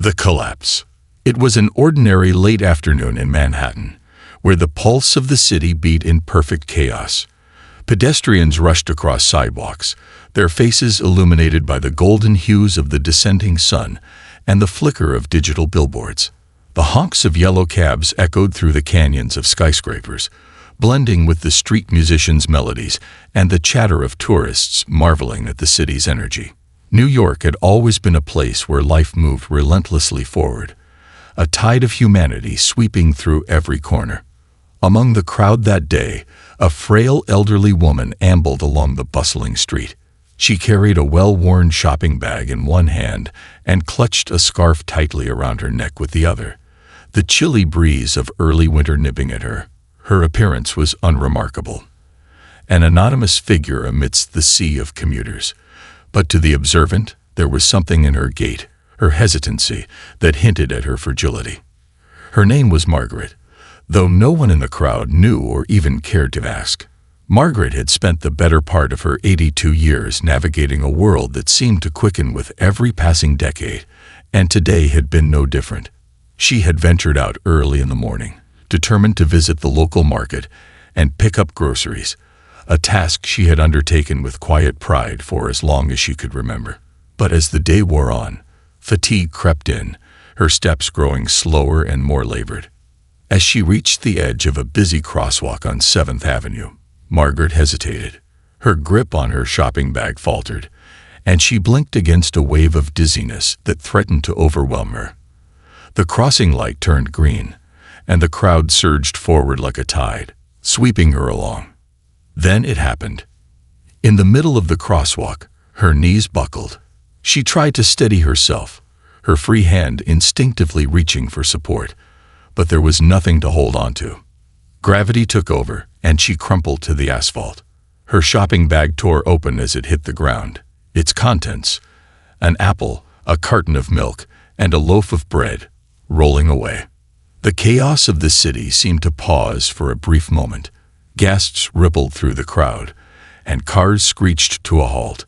The collapse. It was an ordinary late afternoon in Manhattan, where the pulse of the city beat in perfect chaos. Pedestrians rushed across sidewalks, their faces illuminated by the golden hues of the descending sun and the flicker of digital billboards. The honks of yellow cabs echoed through the canyons of skyscrapers, blending with the street musicians' melodies and the chatter of tourists marveling at the city's energy. New York had always been a place where life moved relentlessly forward, a tide of humanity sweeping through every corner. Among the crowd that day, a frail elderly woman ambled along the bustling street. She carried a well-worn shopping bag in one hand and clutched a scarf tightly around her neck with the other, the chilly breeze of early winter nipping at her. Her appearance was unremarkable, an anonymous figure amidst the sea of commuters. But to the observant, there was something in her gait, her hesitancy, that hinted at her fragility. Her name was Margaret, though no one in the crowd knew or even cared to ask. Margaret had spent the better part of her 82 years navigating a world that seemed to quicken with every passing decade, and today had been no different. She had ventured out early in the morning, determined to visit the local market and pick up groceries, a task she had undertaken with quiet pride for as long as she could remember. But as the day wore on, fatigue crept in, her steps growing slower and more labored. As she reached the edge of a busy crosswalk on 7th Avenue, Margaret hesitated. Her grip on her shopping bag faltered, and she blinked against a wave of dizziness that threatened to overwhelm her. The crossing light turned green, and the crowd surged forward like a tide, sweeping her along. Then it happened. In the middle of the crosswalk, her knees buckled. She tried to steady herself, her free hand instinctively reaching for support, but there was nothing to hold on to. Gravity took over, and she crumpled to the asphalt. Her shopping bag tore open as it hit the ground. Its contents, an apple, a carton of milk, and a loaf of bread, rolling away. The chaos of the city seemed to pause for a brief moment. Gasps rippled through the crowd, and cars screeched to a halt,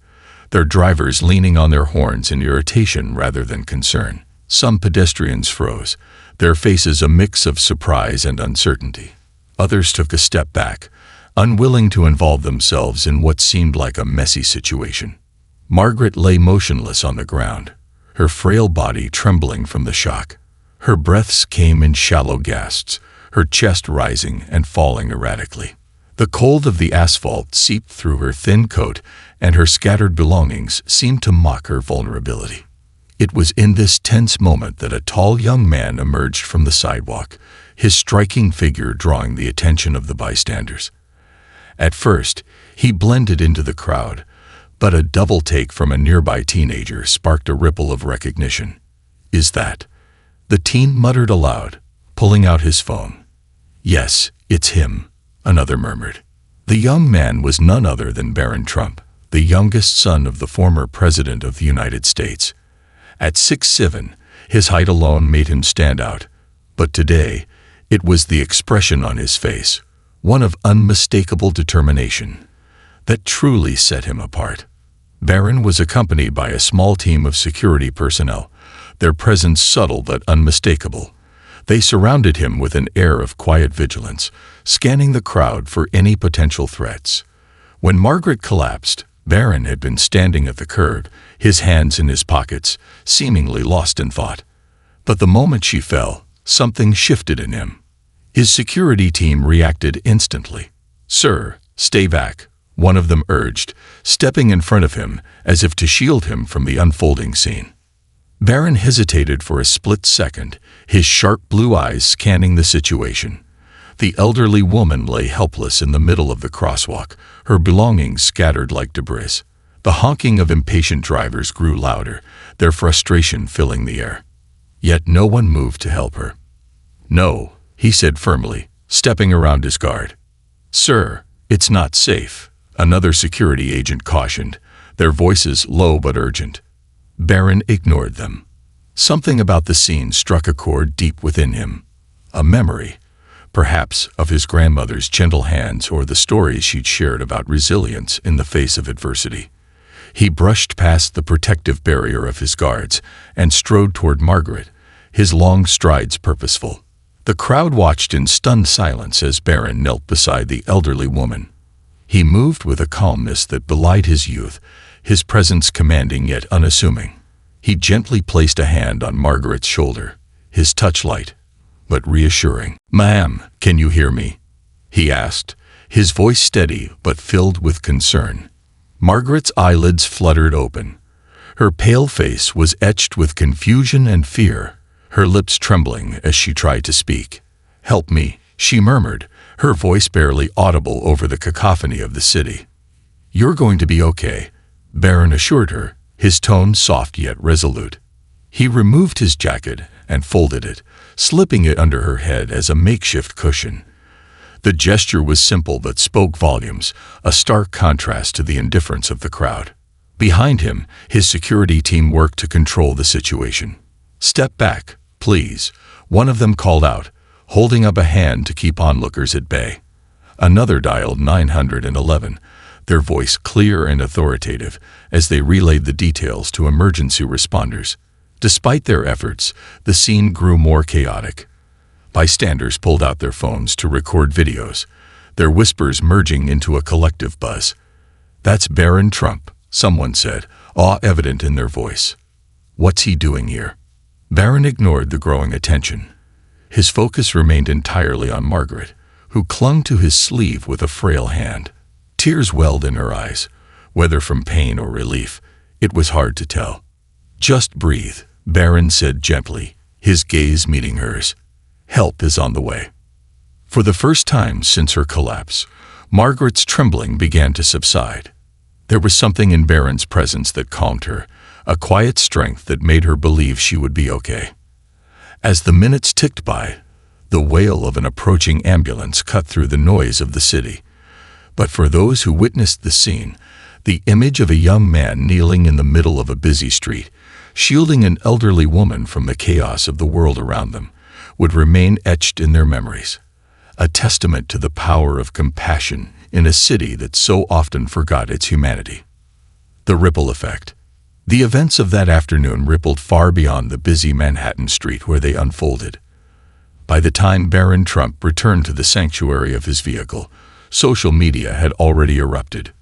their drivers leaning on their horns in irritation rather than concern. Some pedestrians froze, their faces a mix of surprise and uncertainty. Others took a step back, unwilling to involve themselves in what seemed like a messy situation. Margaret lay motionless on the ground, her frail body trembling from the shock. Her breaths came in shallow gasps, her chest rising and falling erratically. The cold of the asphalt seeped through her thin coat, and her scattered belongings seemed to mock her vulnerability. It was in this tense moment that a tall young man emerged from the sidewalk, his striking figure drawing the attention of the bystanders. At first, he blended into the crowd, but a double take from a nearby teenager sparked a ripple of recognition. "Is that?" the teen muttered aloud, pulling out his phone. "Yes, it's him," another murmured. The young man was none other than Barron Trump, the youngest son of the former President of the United States. At 6'7", his height alone made him stand out, but today, it was the expression on his face, one of unmistakable determination, that truly set him apart. Barron was accompanied by a small team of security personnel, their presence subtle but unmistakable. They surrounded him with an air of quiet vigilance, scanning the crowd for any potential threats. When Margaret collapsed, Barron had been standing at the curb, his hands in his pockets, seemingly lost in thought. But the moment she fell, something shifted in him. His security team reacted instantly. "Sir, stay back," one of them urged, stepping in front of him as if to shield him from the unfolding scene. Barron hesitated for a split second, his sharp blue eyes scanning the situation. The elderly woman lay helpless in the middle of the crosswalk, her belongings scattered like debris. The honking of impatient drivers grew louder, their frustration filling the air. Yet no one moved to help her. "No," he said firmly, stepping around his guard. "Sir, it's not safe," another security agent cautioned, their voices low but urgent. Barron ignored them. Something about the scene struck a chord deep within him. A memory, perhaps of his grandmother's gentle hands or the stories she'd shared about resilience in the face of adversity. He brushed past the protective barrier of his guards and strode toward Margaret, his long strides purposeful. The crowd watched in stunned silence as Barron knelt beside the elderly woman. He moved with a calmness that belied his youth, his presence commanding yet unassuming. He gently placed a hand on Margaret's shoulder, his touch light, but reassuring. "Ma'am, can you hear me?" he asked, his voice steady but filled with concern. Margaret's eyelids fluttered open. Her pale face was etched with confusion and fear, her lips trembling as she tried to speak. "Help me," she murmured, her voice barely audible over the cacophony of the city. "You're going to be okay," Barron assured her, his tone soft yet resolute. He removed his jacket and folded it, slipping it under her head as a makeshift cushion. The gesture was simple but spoke volumes, a stark contrast to the indifference of the crowd. Behind him, his security team worked to control the situation. "Step back, please," one of them called out, holding up a hand to keep onlookers at bay. Another dialed 911, their voice clear and authoritative as they relayed the details to emergency responders. Despite their efforts, the scene grew more chaotic. Bystanders pulled out their phones to record videos, their whispers merging into a collective buzz. "That's Barron Trump," someone said, awe evident in their voice. "What's he doing here?" Barron ignored the growing attention. His focus remained entirely on Margaret, who clung to his sleeve with a frail hand. Tears welled in her eyes, whether from pain or relief. It was hard to tell. "Just breathe," Barron said gently, his gaze meeting hers. "Help is on the way." For the first time since her collapse, Margaret's trembling began to subside. There was something in Barron's presence that calmed her, a quiet strength that made her believe she would be okay. As the minutes ticked by, the wail of an approaching ambulance cut through the noise of the city. But for those who witnessed the scene, the image of a young man kneeling in the middle of a busy street, shielding an elderly woman from the chaos of the world around them, would remain etched in their memories, a testament to the power of compassion in a city that so often forgot its humanity. The ripple effect. The events of that afternoon rippled far beyond the busy Manhattan street where they unfolded. By the time Barron Trump returned to the sanctuary of his vehicle, social media had already erupted.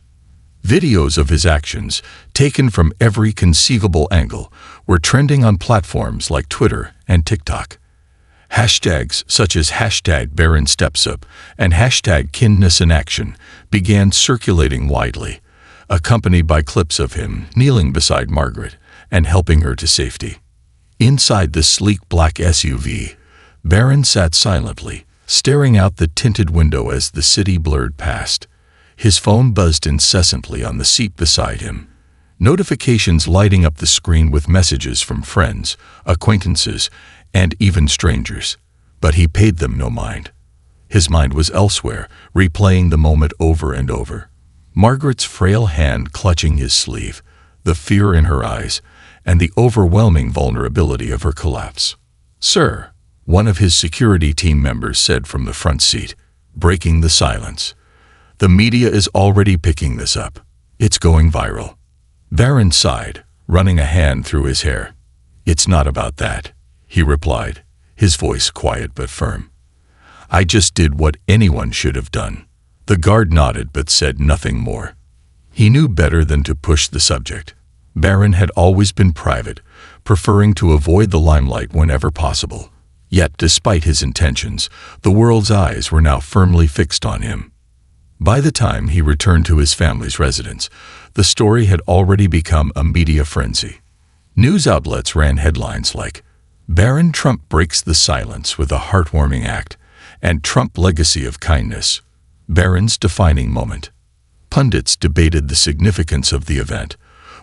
Videos of his actions, taken from every conceivable angle, were trending on platforms like Twitter and TikTok. Hashtags such as #BarronStepsUp and #KindnessInAction began circulating widely, accompanied by clips of him kneeling beside Margaret and helping her to safety. Inside the sleek black SUV, Barron sat silently, staring out the tinted window as the city blurred past. His phone buzzed incessantly on the seat beside him, notifications lighting up the screen with messages from friends, acquaintances, and even strangers. But he paid them no mind. His mind was elsewhere, replaying the moment over and over. Margaret's frail hand clutching his sleeve, the fear in her eyes, and the overwhelming vulnerability of her collapse. "Sir," one of his security team members said from the front seat, breaking the silence. "The media is already picking this up. It's going viral." Barron sighed, running a hand through his hair. "It's not about that," he replied, his voice quiet but firm. "I just did what anyone should have done." The guard nodded but said nothing more. He knew better than to push the subject. Barron had always been private, preferring to avoid the limelight whenever possible. Yet, despite his intentions, the world's eyes were now firmly fixed on him. By the time he returned to his family's residence, the story had already become a media frenzy. News outlets ran headlines like, "Barron Trump breaks the silence with a heartwarming act," and "Trump legacy of kindness, Barron's defining moment." Pundits debated the significance of the event,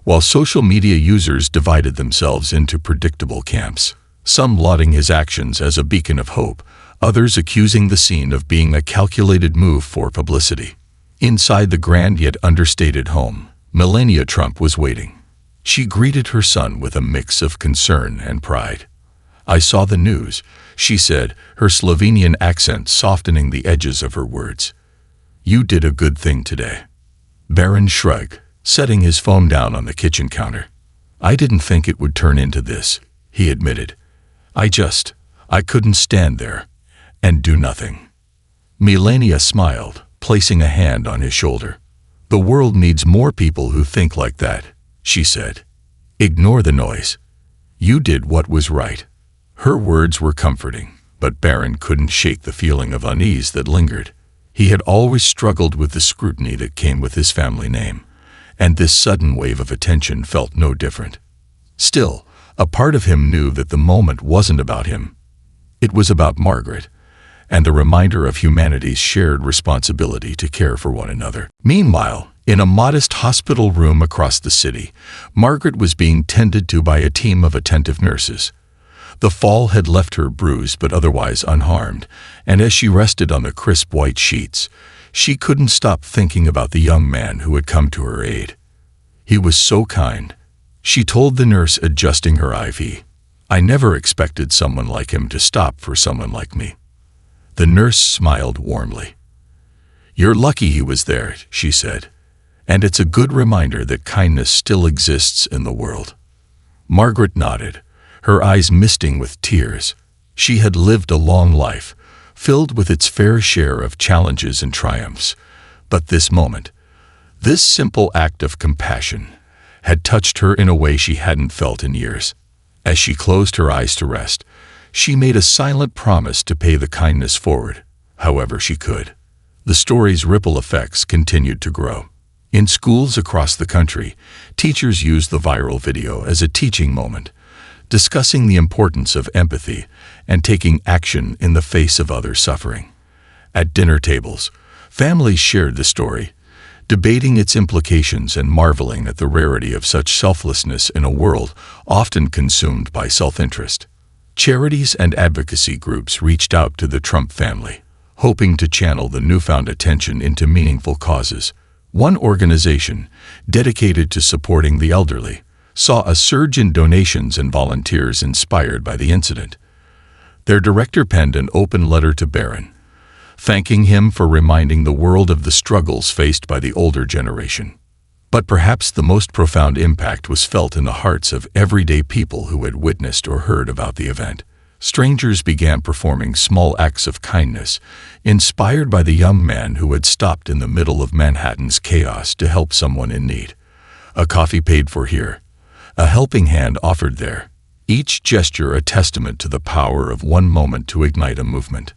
while social media users divided themselves into predictable camps, some lauding his actions as a beacon of hope, others accusing the scene of being a calculated move for publicity. Inside the grand yet understated home, Melania Trump was waiting. She greeted her son with a mix of concern and pride. "I saw the news," she said, her Slovenian accent softening the edges of her words. "You did a good thing today." Barron shrugged, setting his phone down on the kitchen counter. "I didn't think it would turn into this," he admitted. I couldn't stand there and do nothing." Melania smiled, placing a hand on his shoulder. "The world needs more people who think like that," she said. "Ignore the noise. You did what was right." Her words were comforting, but Barron couldn't shake the feeling of unease that lingered. He had always struggled with the scrutiny that came with his family name, and this sudden wave of attention felt no different. Still, a part of him knew that the moment wasn't about him. It was about Margaret, and the reminder of humanity's shared responsibility to care for one another. Meanwhile, in a modest hospital room across the city, Margaret was being tended to by a team of attentive nurses. The fall had left her bruised but otherwise unharmed, and as she rested on the crisp white sheets, she couldn't stop thinking about the young man who had come to her aid. He was so kind, she told the nurse adjusting her IV. "I never expected someone like him to stop for someone like me." The nurse smiled warmly. "You're lucky he was there," she said, "and it's a good reminder that kindness still exists in the world." Margaret nodded, her eyes misting with tears. She had lived a long life, filled with its fair share of challenges and triumphs, but this moment, this simple act of compassion, had touched her in a way she hadn't felt in years. As she closed her eyes to rest, she made a silent promise to pay the kindness forward, however she could. The story's ripple effects continued to grow. In schools across the country, teachers used the viral video as a teaching moment, discussing the importance of empathy and taking action in the face of others' suffering. At dinner tables, families shared the story, debating its implications and marveling at the rarity of such selflessness in a world often consumed by self-interest. Charities and advocacy groups reached out to the Trump family, hoping to channel the newfound attention into meaningful causes. One organization, dedicated to supporting the elderly, saw a surge in donations and volunteers inspired by the incident. Their director penned an open letter to Barron, thanking him for reminding the world of the struggles faced by the older generation. But perhaps the most profound impact was felt in the hearts of everyday people who had witnessed or heard about the event. Strangers began performing small acts of kindness, inspired by the young man who had stopped in the middle of Manhattan's chaos to help someone in need. A coffee paid for here, a helping hand offered there, each gesture a testament to the power of one moment to ignite a movement.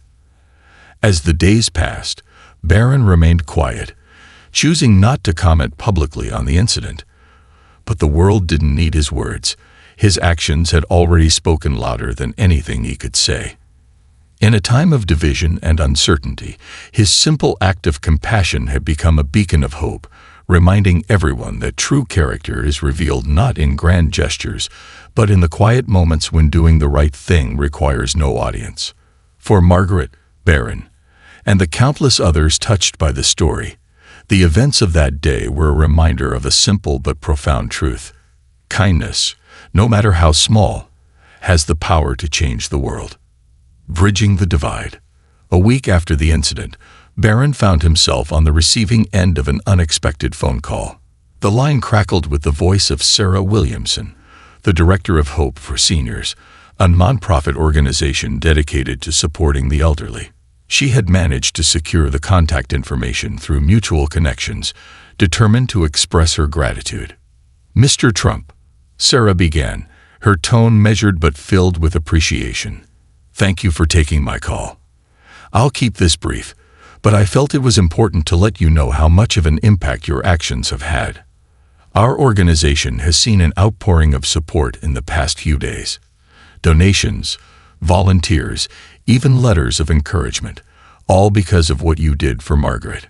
As the days passed, Barron remained quiet, choosing not to comment publicly on the incident. But the world didn't need his words. His actions had already spoken louder than anything he could say. In a time of division and uncertainty, his simple act of compassion had become a beacon of hope, reminding everyone that true character is revealed not in grand gestures, but in the quiet moments when doing the right thing requires no audience. For Margaret, Barron, and the countless others touched by the story, the events of that day were a reminder of a simple but profound truth. Kindness, no matter how small, has the power to change the world. Bridging the divide. A week after the incident, Barron found himself on the receiving end of an unexpected phone call. The line crackled with the voice of Sarah Williamson, the director of Hope for Seniors, a nonprofit organization dedicated to supporting the elderly. She had managed to secure the contact information through mutual connections, determined to express her gratitude. "Mr. Trump," Sarah began, her tone measured but filled with appreciation. "Thank you for taking my call. I'll keep this brief, but I felt it was important to let you know how much of an impact your actions have had. Our organization has seen an outpouring of support in the past few days. Donations, volunteers, even letters of encouragement, all because of what you did for Margaret."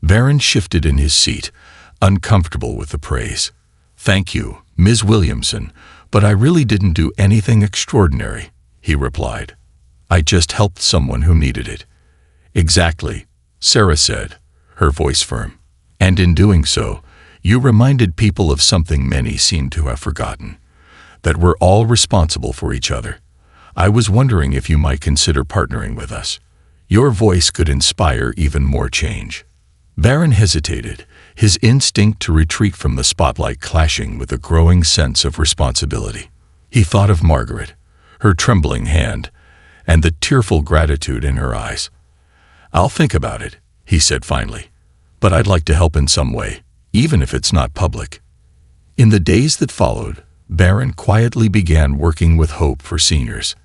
Barron shifted in his seat, uncomfortable with the praise. "Thank you, Ms. Williamson, but I really didn't do anything extraordinary," he replied. "I just helped someone who needed it." "Exactly," Sarah said, her voice firm. "And in doing so, you reminded people of something many seem to have forgotten, that we're all responsible for each other. I was wondering if you might consider partnering with us. Your voice could inspire even more change." Barron hesitated, his instinct to retreat from the spotlight clashing with a growing sense of responsibility. He thought of Margaret, her trembling hand, and the tearful gratitude in her eyes. "I'll think about it," he said finally, "but I'd like to help in some way, even if it's not public." In the days that followed, Barron quietly began working with Hope for Seniors.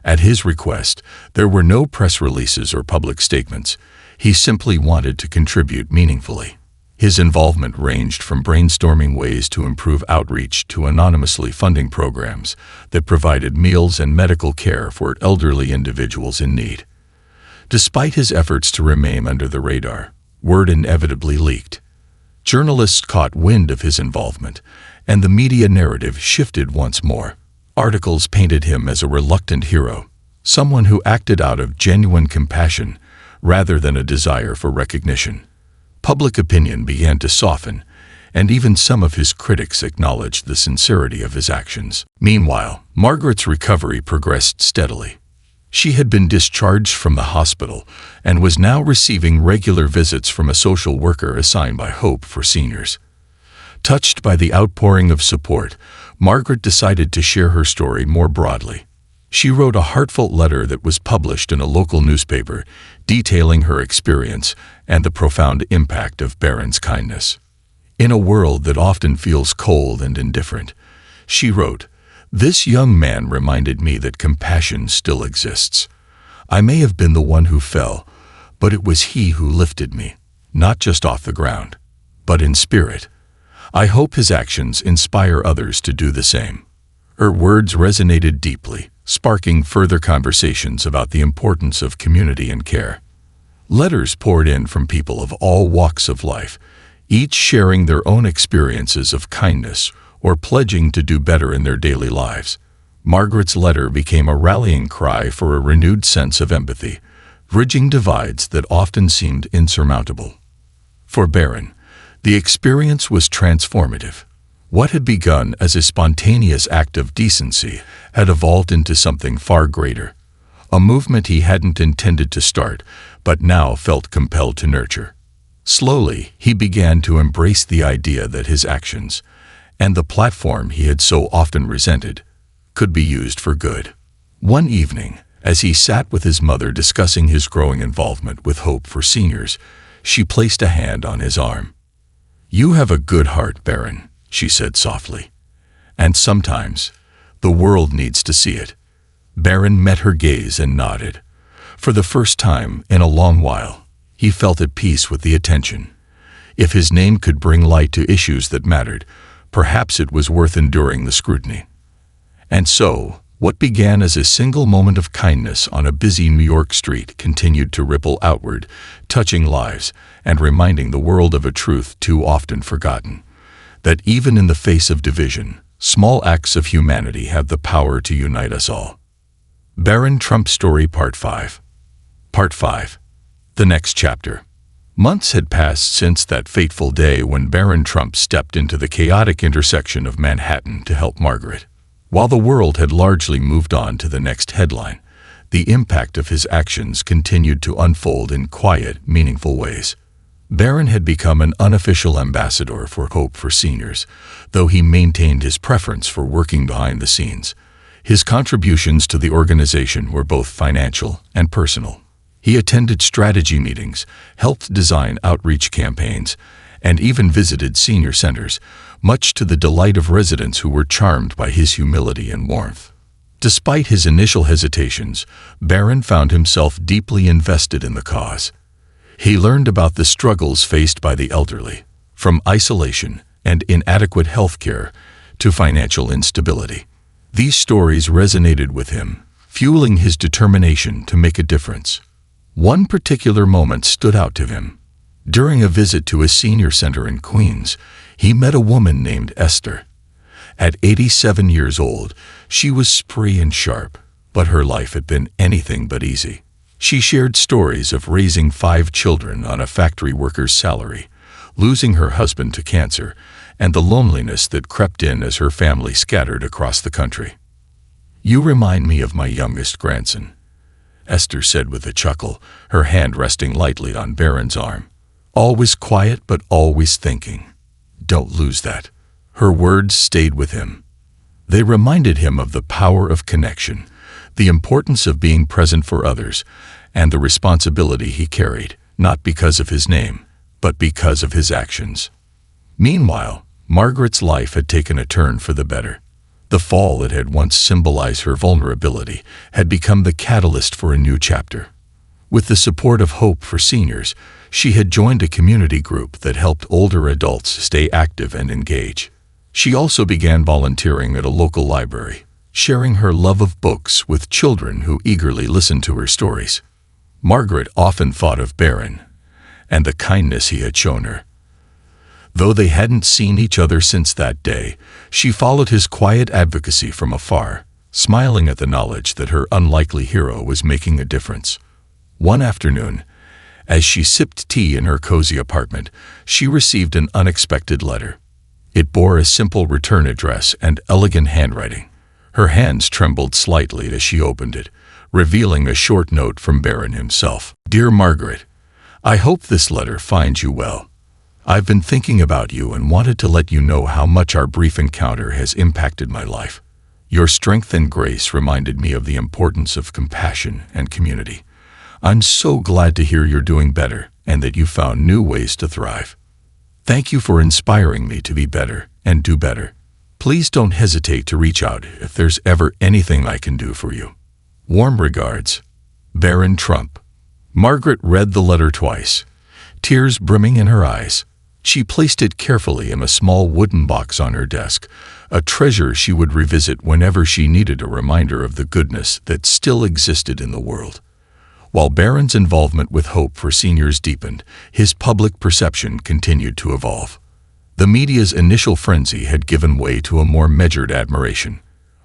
At his request, there were no press releases or public statements. He simply wanted to contribute meaningfully. His involvement ranged from brainstorming ways to improve outreach to anonymously funding programs that provided meals and medical care for elderly individuals in need. Despite his efforts to remain under the radar, word inevitably leaked. Journalists caught wind of his involvement, and the media narrative shifted once more. Articles painted him as a reluctant hero, someone who acted out of genuine compassion rather than a desire for recognition. Public opinion began to soften, and even some of his critics acknowledged the sincerity of his actions. Meanwhile, Margaret's recovery progressed steadily. She had been discharged from the hospital and was now receiving regular visits from a social worker assigned by Hope for Seniors. Touched by the outpouring of support, Margaret decided to share her story more broadly. She wrote a heartfelt letter that was published in a local newspaper, detailing her experience and the profound impact of Barron's kindness. In a world that often feels cold and indifferent, she wrote, "This young man reminded me that compassion still exists. I may have been the one who fell, but it was he who lifted me, not just off the ground, but in spirit. I hope his actions inspire others to do the same." Her words resonated deeply, sparking further conversations about the importance of community and care. Letters poured in from people of all walks of life, each sharing their own experiences of kindness or pledging to do better in their daily lives. Margaret's letter became a rallying cry for a renewed sense of empathy, bridging divides that often seemed insurmountable. For Barron, the experience was transformative. What had begun as a spontaneous act of decency had evolved into something far greater, a movement he hadn't intended to start, but now felt compelled to nurture. Slowly, he began to embrace the idea that his actions, and the platform he had so often resented, could be used for good. One evening, as he sat with his mother discussing his growing involvement with Hope for Seniors, she placed a hand on his arm. "You have a good heart, Barron," she said softly. "And sometimes, the world needs to see it." Barron met her gaze and nodded. For the first time in a long while, he felt at peace with the attention. If his name could bring light to issues that mattered, perhaps it was worth enduring the scrutiny. And so, what began as a single moment of kindness on a busy New York street continued to ripple outward, touching lives and reminding the world of a truth too often forgotten, that even in the face of division, small acts of humanity have the power to unite us all. Barron Trump Story Part 5. Part 5. The next chapter. Months had passed since that fateful day when Barron Trump stepped into the chaotic intersection of Manhattan to help Margaret. While the world had largely moved on to the next headline, the impact of his actions continued to unfold in quiet, meaningful ways. Barron had become an unofficial ambassador for Hope for Seniors, though he maintained his preference for working behind the scenes. His contributions to the organization were both financial and personal. He attended strategy meetings, helped design outreach campaigns, and even visited senior centers, much to the delight of residents who were charmed by his humility and warmth. Despite his initial hesitations, Barron found himself deeply invested in the cause. He learned about the struggles faced by the elderly, from isolation and inadequate health care to financial instability. These stories resonated with him, fueling his determination to make a difference. One particular moment stood out to him. During a visit to a senior center in Queens, he met a woman named Esther. At 87 years old, she was spry and sharp, but her life had been anything but easy. She shared stories of raising 5 children on a factory worker's salary, losing her husband to cancer, and the loneliness that crept in as her family scattered across the country. "You remind me of my youngest grandson," Esther said with a chuckle, her hand resting lightly on Barron's arm. Always quiet but always thinking. Don't lose that. Her words stayed with him. They reminded him of the power of connection, the importance of being present for others, and the responsibility he carried, not because of his name, but because of his actions. Meanwhile, Margaret's life had taken a turn for the better. The fall that had once symbolized her vulnerability had become the catalyst for a new chapter. With the support of Hope for Seniors, she had joined a community group that helped older adults stay active and engage. She also began volunteering at a local library, sharing her love of books with children who eagerly listened to her stories. Margaret often thought of Barron and the kindness he had shown her. Though they hadn't seen each other since that day, she followed his quiet advocacy from afar, smiling at the knowledge that her unlikely hero was making a difference. One afternoon, as she sipped tea in her cozy apartment, she received an unexpected letter. It bore a simple return address and elegant handwriting. Her hands trembled slightly as she opened it, revealing a short note from Barron himself. "Dear Margaret, I hope this letter finds you well. I've been thinking about you and wanted to let you know how much our brief encounter has impacted my life. Your strength and grace reminded me of the importance of compassion and community. I'm so glad to hear you're doing better and that you found new ways to thrive. Thank you for inspiring me to be better and do better. Please don't hesitate to reach out if there's ever anything I can do for you. Warm regards, Barron Trump." Margaret read the letter twice, tears brimming in her eyes. She placed it carefully in a small wooden box on her desk, a treasure she would revisit whenever she needed a reminder of the goodness that still existed in the world. While Barron's involvement with Hope for Seniors deepened, his public perception continued to evolve. The media's initial frenzy had given way to a more measured admiration.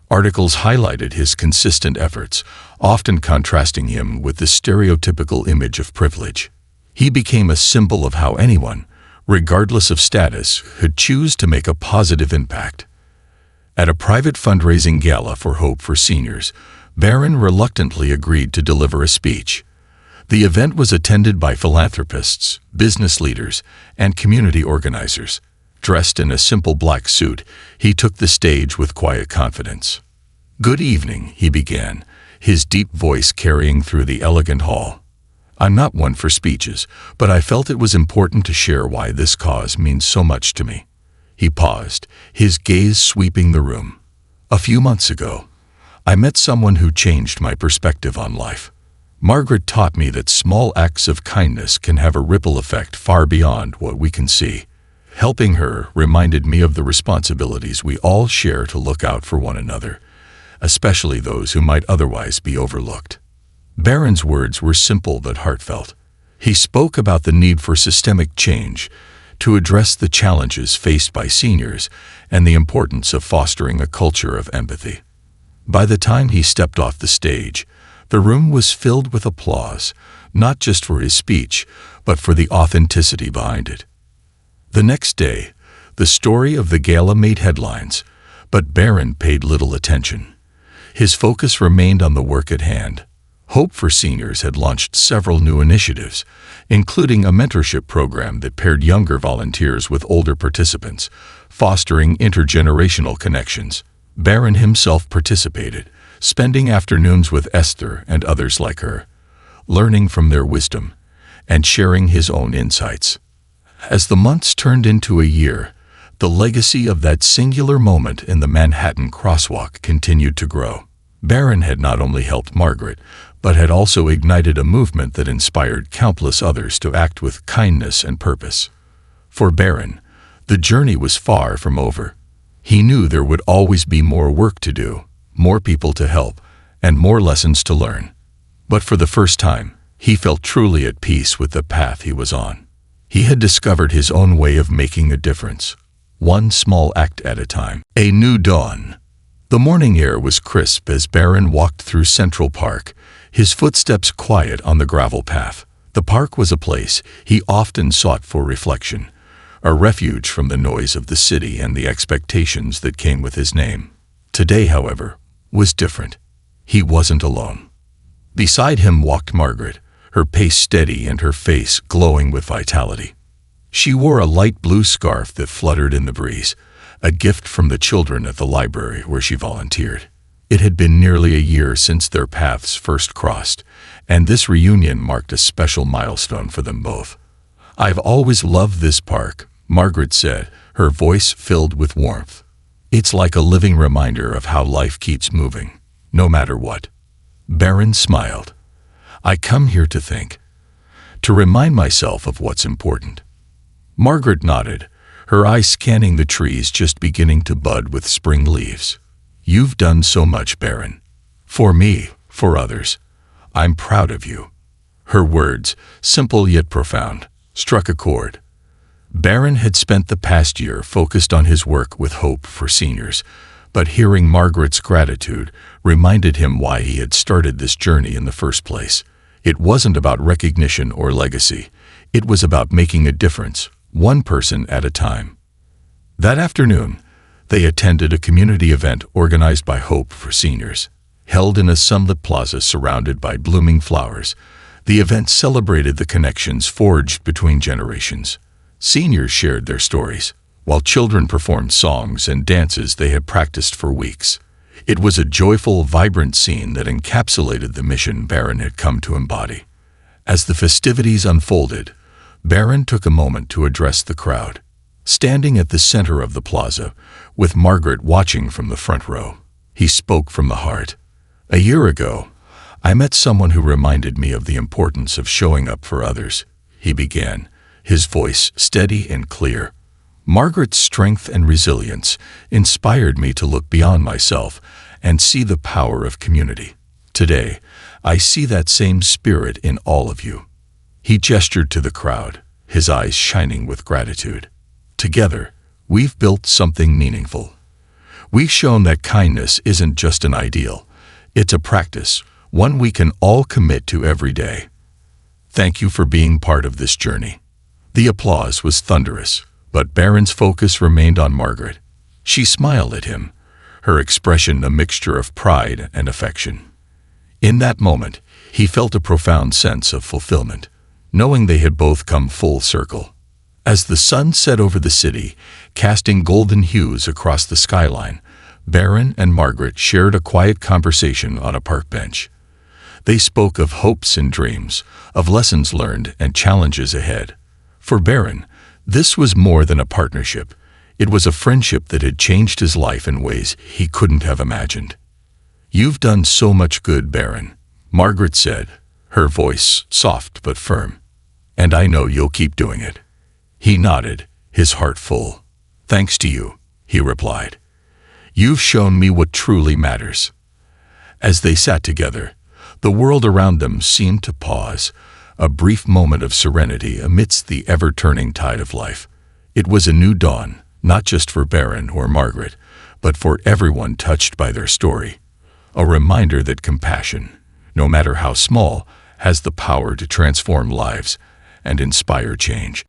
Articles highlighted his consistent efforts, often contrasting him with the stereotypical image of privilege. He became a symbol of how anyone, regardless of status, could choose to make a positive impact. At a private fundraising gala for Hope for Seniors, Barron reluctantly agreed to deliver a speech. The event was attended by philanthropists, business leaders, and community organizers. Dressed in a simple black suit, he took the stage with quiet confidence. "Good evening," he began, his deep voice carrying through the elegant hall. "I'm not one for speeches, but I felt it was important to share why this cause means so much to me." He paused, his gaze sweeping the room. "A few months ago, I met someone who changed my perspective on life. Margaret taught me that small acts of kindness can have a ripple effect far beyond what we can see. Helping her reminded me of the responsibilities we all share to look out for one another, especially those who might otherwise be overlooked." Barron's words were simple but heartfelt. He spoke about the need for systemic change to address the challenges faced by seniors and the importance of fostering a culture of empathy. By the time he stepped off the stage, the room was filled with applause, not just for his speech, but for the authenticity behind it. The next day, the story of the gala made headlines, but Barron paid little attention. His focus remained on the work at hand. Hope for Seniors had launched several new initiatives, including a mentorship program that paired younger volunteers with older participants, fostering intergenerational connections. Barron himself participated, spending afternoons with Esther and others like her, learning from their wisdom and sharing his own insights. As the months turned into a year, the legacy of that singular moment in the Manhattan crosswalk continued to grow. Barron had not only helped Margaret, but had also ignited a movement that inspired countless others to act with kindness and purpose. For Barron, the journey was far from over. He knew there would always be more work to do, more people to help, and more lessons to learn. But for the first time, he felt truly at peace with the path he was on. He had discovered his own way of making a difference, one small act at a time. A new dawn. The morning air was crisp as Barron walked through Central Park, his footsteps quiet on the gravel path. The park was a place he often sought for reflection, a refuge from the noise of the city and the expectations that came with his name. Today, however, was different. He wasn't alone. Beside him walked Margaret, her pace steady and her face glowing with vitality. She wore a light blue scarf that fluttered in the breeze, a gift from the children at the library where she volunteered. It had been nearly a year since their paths first crossed, and this reunion marked a special milestone for them both. "I've always loved this park," Margaret said, her voice filled with warmth. "It's like a living reminder of how life keeps moving, no matter what." Barron smiled. "I come here to think, to remind myself of what's important." Margaret nodded, her eyes scanning the trees just beginning to bud with spring leaves. "You've done so much, Barron. For me, for others. I'm proud of you." Her words, simple yet profound, struck a chord. Barron had spent the past year focused on his work with hope for seniors, but hearing Margaret's gratitude reminded him why he had started this journey in the first place. It wasn't about recognition or legacy. It was about making a difference, one person at a time. That afternoon, they attended a community event organized by Hope for Seniors. Held in a sunlit plaza surrounded by blooming flowers, the event celebrated the connections forged between generations. Seniors shared their stories, while children performed songs and dances they had practiced for weeks. It was a joyful, vibrant scene that encapsulated the mission Barron had come to embody. As the festivities unfolded, Barron took a moment to address the crowd. Standing at the center of the plaza, with Margaret watching from the front row, he spoke from the heart. "A year ago, I met someone who reminded me of the importance of showing up for others," he began, his voice steady and clear. "Margaret's strength and resilience inspired me to look beyond myself and see the power of community. Today, I see that same spirit in all of you." He gestured to the crowd, his eyes shining with gratitude. "Together, we've built something meaningful. We've shown that kindness isn't just an ideal, it's a practice, one we can all commit to every day. Thank you for being part of this journey." The applause was thunderous, but Barron's focus remained on Margaret. She smiled at him, her expression a mixture of pride and affection. In that moment, he felt a profound sense of fulfillment, knowing they had both come full circle. As the sun set over the city, casting golden hues across the skyline, Barron and Margaret shared a quiet conversation on a park bench. They spoke of hopes and dreams, of lessons learned and challenges ahead. For Barron, this was more than a partnership. It was a friendship that had changed his life in ways he couldn't have imagined. "You've done so much good, Barron," Margaret said, her voice soft but firm. "And I know you'll keep doing it." He nodded, his heart full. "Thanks to you," he replied. "You've shown me what truly matters." As they sat together, the world around them seemed to pause, a brief moment of serenity amidst the ever-turning tide of life. It was a new dawn, not just for Barron or Margaret, but for everyone touched by their story. A reminder that compassion, no matter how small, has the power to transform lives and inspire change.